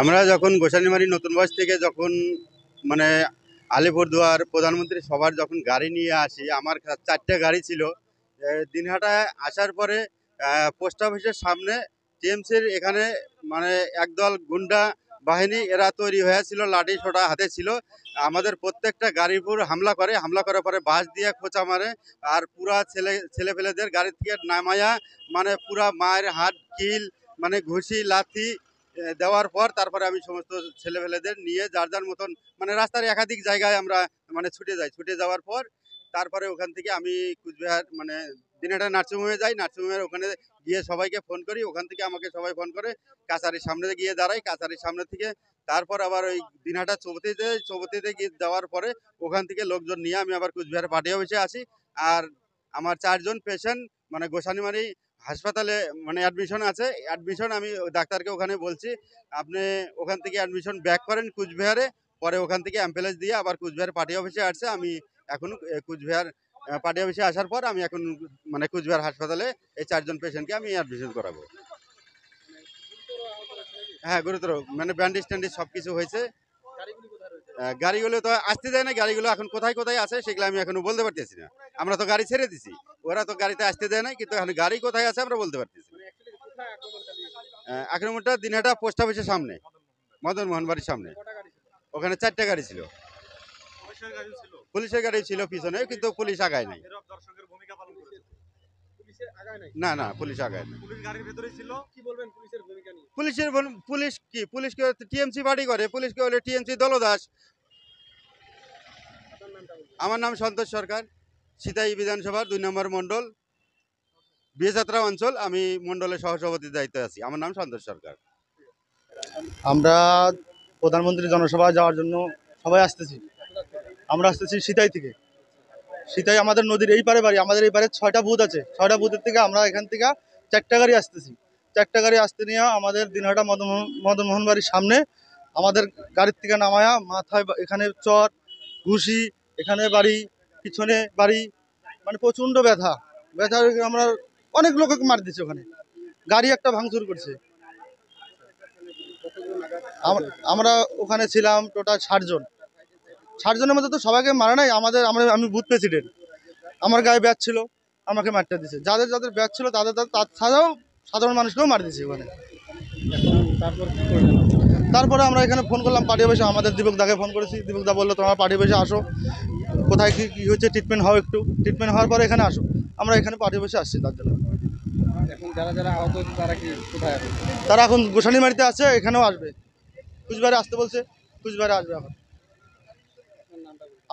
আমরা যখন গোসানিমারি নতুন বয়স থেকে যখন মানে আলিপুরদুয়ার প্রধানমন্ত্রী সভার যখন গাড়ি নিয়ে আসি, আমার 4টে গাড়ি ছিল। দিনহাটায় আসার পরে পোস্ট অফিসের সামনে টিএমসির এখানে মানে একদল গুন্ডা বাহিনী এরা তৈরি হয়েছিল, লাঠি ছোটা হাতে ছিল। আমাদের প্রত্যেকটা গাড়ির উপর হামলা করার পরে বাস দিয়ে খোঁচা মারে। আর পুরা ছেলেপেলেদের গাড়ি থেকে নামায়া মানে পুরা মায়ের হাত কিল মানে ঘুষি লাথি দেওয়ার পর তারপরে আমি সমস্ত ছেলেপেলেদের নিয়ে যার যার মতন মানে রাস্তার একাধিক জায়গায় আমরা মানে ছুটে যাওয়ার পর তারপরে ওখান থেকে আমি কুচবিহার মানে দিনহাটা নার্সিংহোমে যাই। নার্সিংহোমের ওখানে গিয়ে সবাইকে ফোন করি, ওখান থেকে আমাকে সবাই ফোন করে কাছারির সামনে গিয়ে দাঁড়াই। কাছারির সামনে থেকে তারপর আবার ওই দিনহাটা চৌপতিতে গিয়ে যাওয়ার পরে ওখান থেকে লোকজন নিয়ে আমি আবার কুচবিহার পার্টি অফিসে আসি। আর আমার 4জন পেশেন্ট মানে গোসানিমারি হাসপাতালে মানে অ্যাডমিশন আছে। অ্যাডমিশন আমি ডাক্তারকে ওখানে বলছি আপনি ওখান থেকে অ্যাডমিশন ব্যাক করেন কুচবিহারে, পরে ওখান থেকে অ্যাম্বুলেন্স দিয়ে আবার কুচবিহার পার্টি অফিসে আসছে। আমি এখন কুচবিহার পার্টি অফিসে আসার পর আমি এখন মানে কুচবিহার হাসপাতালে এই 4জন পেশেন্টকে আমি অ্যাডমিশন করাবো। হ্যাঁ, গুরুতর মানে ব্যান্ডেজ ট্যান্ডেজ সব কিছু হয়েছে। গাড়িগুলো তো আসতে দেয় না, গাড়িগুলো এখন কোথায় কোথায় আছে সেগুলো আমি এখনো বলতে পারতেছি না। আমরা তো গাড়ি ছেড়ে দিছি, ওরা তো গাড়িতে আসতে দেয় না, কিন্তু এখন গাড়ি কোথায় আছে আমরা বলতে পারতেছি না। আক্রমণটা দিনহাটা পোস্ট অফিসের সামনে, মদন মোহন বাড়ির সামনে। ওখানে 4টে গাড়ি ছিল, পুলিশের গাড়ি ছিল পিছনে, কিন্তু পুলিশ আগায় নাই। না না, পুলিশ আগায় না। পুলিশ কি টিএমসি বাড়ি করে, পুলিশকে হলে টিএমসি দলদাস। আমার নাম সন্তোষ সরকার, সিতাই বিধানসভার 2 নম্বর মণ্ডল বিয়েযাত্রা অঞ্চল। আমি মণ্ডলের সহসভাপতির দায়িত্বে আছি। আমার নাম সন্তোষ সরকার। আমরা প্রধানমন্ত্রী জনসভায় যাওয়ার জন্য সবাই আসতেছি। আমরা আসতেছি সিতাই থেকে। সিতাই আমাদের নদীর এই পারে বাড়ি, আমাদের এই পারে 6টা বুথ আছে। 6টা বুথের থেকে আমরা এখান থেকে 4টা গাড়ি আসতেছি। 4টা গাড়ি আসতে নিয়ে আমাদের দিনহাটা মদন মোহন বাড়ির সামনে আমাদের গাড়ির থেকে নামায়া মাথায় এখানে চট ঘুষি, এখানে বাড়ি, পিছনে বাড়ি, মানে প্রচণ্ড ব্যথা। আমরা অনেক লোককে মার দিচ্ছি। ওখানে গাড়ি একটা ভাঙচুর করছে। আমরা ওখানে ছিলাম টোটাল 60 জন। 60 জনের মধ্যে তো সবাইকে মারা নাই। আমি বুথ প্রেসিডেন্ট, আমার গায়ে ব্যাচ ছিল, আমাকে মারতে দিছে। যাদের যাদের ব্যাচ ছিল তাদের ছাড়াও সাধারণ মানুষকেও মার দিছে ওখানে। তারপরে আমরা এখানে ফোন করলাম পার্টি অফিসে, আমাদের দীপক দাকে ফোন করেছি। দীপক দা বললো তোমার পার্টি অফিসে আসো, কোথায় কী হচ্ছে ট্রিটমেন্ট হও, একটু ট্রিটমেন্ট হওয়ার পরে এখানে আসো। আমরা এখানে পার্টি অফিসে আসছি তার জন্য। এখন যারা আহত হয়েছে তারা কি কোথায় আছে? তারা এখন গোসানিমারিতে আছে, এখানেও আসবে। কুচবিহারে আসতে বলছে, কুচবিহারে আসবে এখন।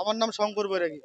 আমার নাম শঙ্কর বৈরাগী।